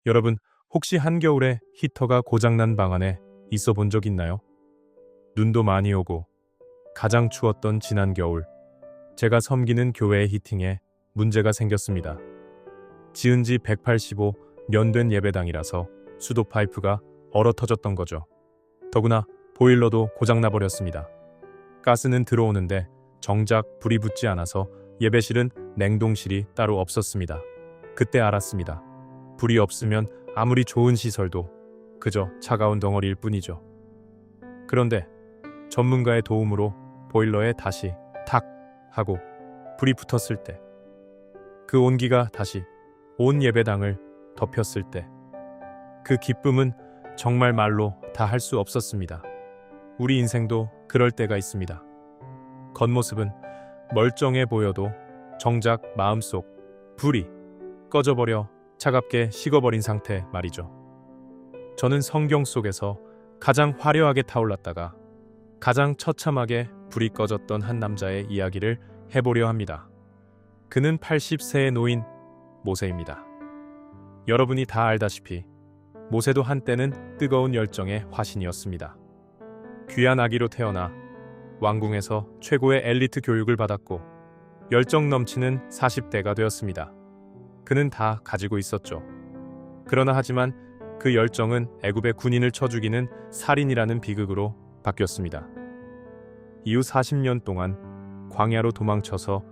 여러분, 혹시 한겨울에 히터가 고장난 방 안에 있어 본 적 있나요? 눈도 많이 오고 가장 추웠던 지난 겨울, 제가 섬기는 교회의 히팅에 문제가 생겼습니다. 지은 지 185년 된 예배당이라서 수도 파이프가 얼어 터졌던 거죠. 더구나 보일러도 고장나 버렸습니다. 가스는 들어오는데 정작 불이 붙지 않아서 예배실은 냉동실이 따로 없었습니다. 그때 알았습니다. 불이 없으면 아무리 좋은 시설도 그저 차가운 덩어리일 뿐이죠. 그런데 전문가의 도움으로 보일러에 다시 탁 하고 불이 붙었을 때, 그 온기가 다시 온 예배당을 덮였을 때, 그 기쁨은 정말 말로 다 할 수 없었습니다. 우리 인생도 그럴 때가 있습니다. 겉모습은 멀쩡해 보여도 정작 마음속 불이 꺼져버려 차갑게 식어버린 상태 말이죠. 저는 성경 속에서 가장 화려하게 타올랐다가 가장 처참하게 불이 꺼졌던 한 남자의 이야기를 해보려 합니다. 그는 80세의 노인 모세입니다. 여러분이 다 알다시피 모세도 한때는 뜨거운 열정의 화신이었습니다. 귀한 아기로 태어나 왕궁에서 최고의 엘리트 교육을 받았고 열정 넘치는 40대가 되었습니다. 그는 다 가지고 있었죠. 그러나 하지만 그 열정은 애굽의 군인을 쳐 죽이는 살인이라는 비극으로 바뀌었습니다. 이후 40년 동안 광야로 도망쳐서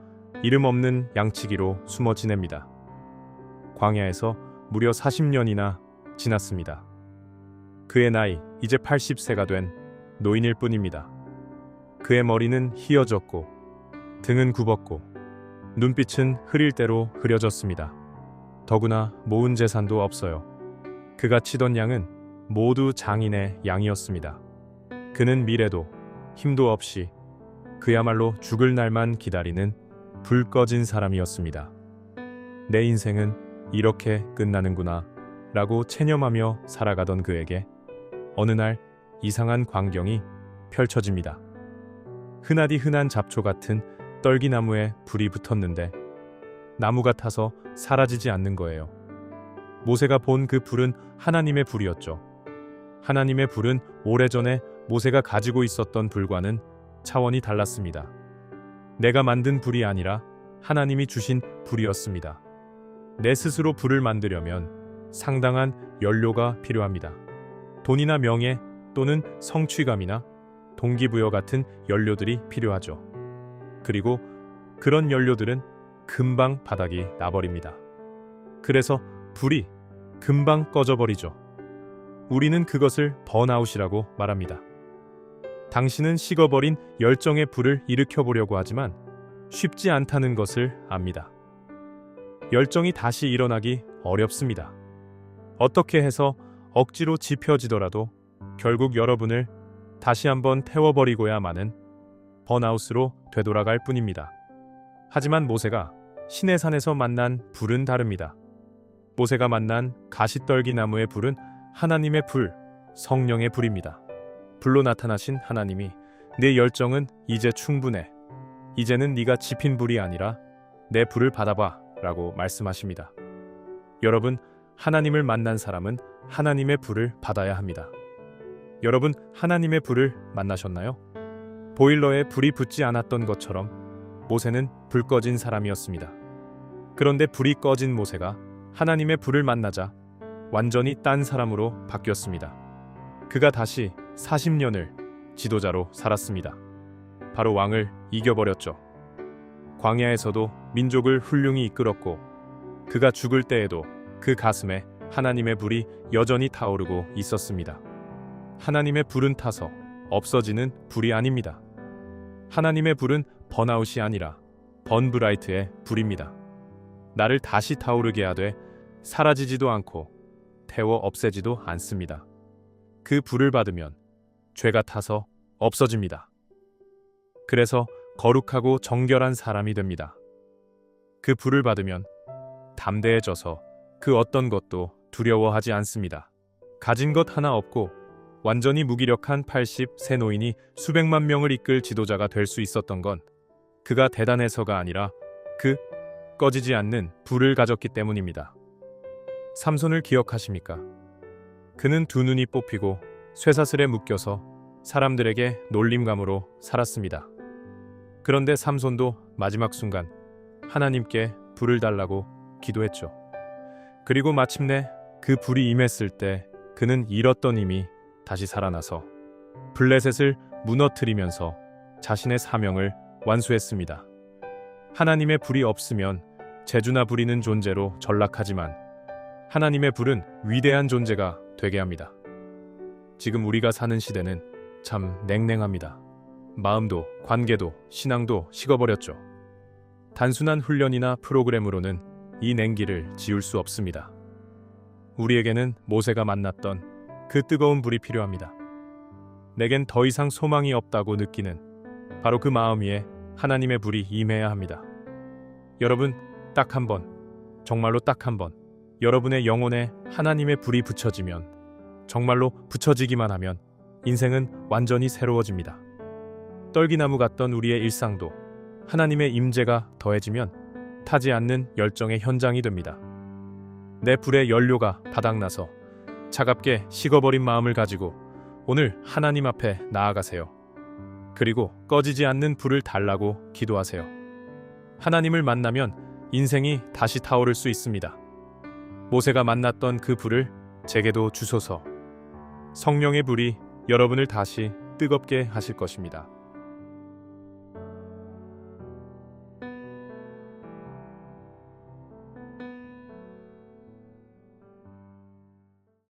이름 없는 양치기로 숨어 지냅니다. 광야에서 무려 40년이나 지났습니다. 그의 나이 이제 80세가 된 노인일 뿐입니다. 그의 머리는 희어졌고 등은 굽었고 눈빛은 흐릴 대로 흐려졌습니다. 더구나 모은 재산도 없어요. 그가 치던 양은 모두 장인의 양이었습니다. 그는 미래도 힘도 없이 그야말로 죽을 날만 기다리는 불 꺼진 사람이었습니다. 내 인생은 이렇게 끝나는구나 라고 체념하며 살아가던 그에게 어느 날 이상한 광경이 펼쳐집니다. 흔하디 흔한 잡초 같은 떨기나무에 불이 붙었는데 나무 같아서 사라지지 않는 거예요. 모세가 본 그 불은 하나님의 불이었죠. 하나님의 불은 오래전에 모세가 가지고 있었던 불과는 차원이 달랐습니다. 내가 만든 불이 아니라 하나님이 주신 불이었습니다. 내 스스로 불을 만들려면 상당한 연료가 필요합니다. 돈이나 명예 또는 성취감이나 동기부여 같은 연료들이 필요하죠. 그리고 그런 연료들은 금방 바닥이 나버립니다. 그래서 불이 금방 꺼져버리죠. 우리는 그것을 번아웃이라고 말합니다. 당신은 식어버린 열정의 불을 일으켜보려고 하지만 쉽지 않다는 것을 압니다. 열정이 다시 일어나기 어렵습니다. 어떻게 해서 억지로 지펴지더라도 결국 여러분을 다시 한번 태워버리고야 마는 번아웃으로 되돌아갈 뿐입니다. 하지만 모세가 시내산에서 만난 불은 다릅니다. 모세가 만난 가시떨기나무의 불은 하나님의 불, 성령의 불입니다. 불로 나타나신 하나님이 내 열정은 이제 충분해. 이제는 네가 지핀 불이 아니라 내 불을 받아봐 라고 말씀하십니다. 여러분, 하나님을 만난 사람은 하나님의 불을 받아야 합니다. 여러분, 하나님의 불을 만나셨나요? 보일러에 불이 붙지 않았던 것처럼 모세는 불 꺼진 사람이었습니다. 그런데 불이 꺼진 모세가 하나님의 불을 만나자 완전히 딴 사람으로 바뀌었습니다. 그가 다시 40년을 지도자로 살았습니다. 바로 왕을 이겨버렸죠. 광야에서도 민족을 훌륭히 이끌었고 그가 죽을 때에도 그 가슴에 하나님의 불이 여전히 타오르고 있었습니다. 하나님의 불은 타서 없어지는 불이 아닙니다. 하나님의 불은 번아웃이 아니라 번브라이트의 불입니다. 나를 다시 타오르게 하되 사라지지도 않고 태워 없애지도 않습니다. 그 불을 받으면 죄가 타서 없어집니다. 그래서 거룩하고 정결한 사람이 됩니다. 그 불을 받으면 담대해져서 그 어떤 것도 두려워하지 않습니다. 가진 것 하나 없고 완전히 무기력한 80세 노인이 수백만 명을 이끌 지도자가 될 수 있었던 건 그가 대단해서가 아니라 그 꺼지지 않는 불을 가졌기 때문입니다. 삼손을 기억하십니까? 그는 두 눈이 뽑히고 쇠사슬에 묶여서 사람들에게 놀림감으로 살았습니다. 그런데 삼손도 마지막 순간 하나님께 불을 달라고 기도했죠. 그리고 마침내 그 불이 임했을 때 그는 잃었던 힘이 다시 살아나서 블레셋을 무너뜨리면서 자신의 사명을 완수했습니다. 하나님의 불이 없으면 재주나 부리는 존재로 전락하지만 하나님의 불은 위대한 존재가 되게 합니다. 지금 우리가 사는 시대는 참 냉랭합니다. 마음도 관계도 신앙도 식어버렸죠. 단순한 훈련이나 프로그램으로는 이 냉기를 지울 수 없습니다. 우리에게는 모세가 만났던 그 뜨거운 불이 필요합니다. 내겐 더 이상 소망이 없다고 느끼는 바로 그 마음 위에 하나님의 불이 임해야 합니다. 여러분, 딱 한 번, 정말로 딱 한 번, 여러분의 영혼에 하나님의 불이 붙여지면, 정말로 붙여지기만 하면 인생은 완전히 새로워집니다. 떨기나무 같던 우리의 일상도 하나님의 임재가 더해지면 타지 않는 열정의 현장이 됩니다. 내 불의 연료가 바닥나서 차갑게 식어버린 마음을 가지고 오늘 하나님 앞에 나아가세요. 그리고 꺼지지 않는 불을 달라고 기도하세요. 하나님을 만나면 인생이 다시 타오를 수 있습니다. 모세가 만났던 그 불을 제게도 주소서. 성령의 불이 여러분을 다시 뜨겁게 하실 것입니다.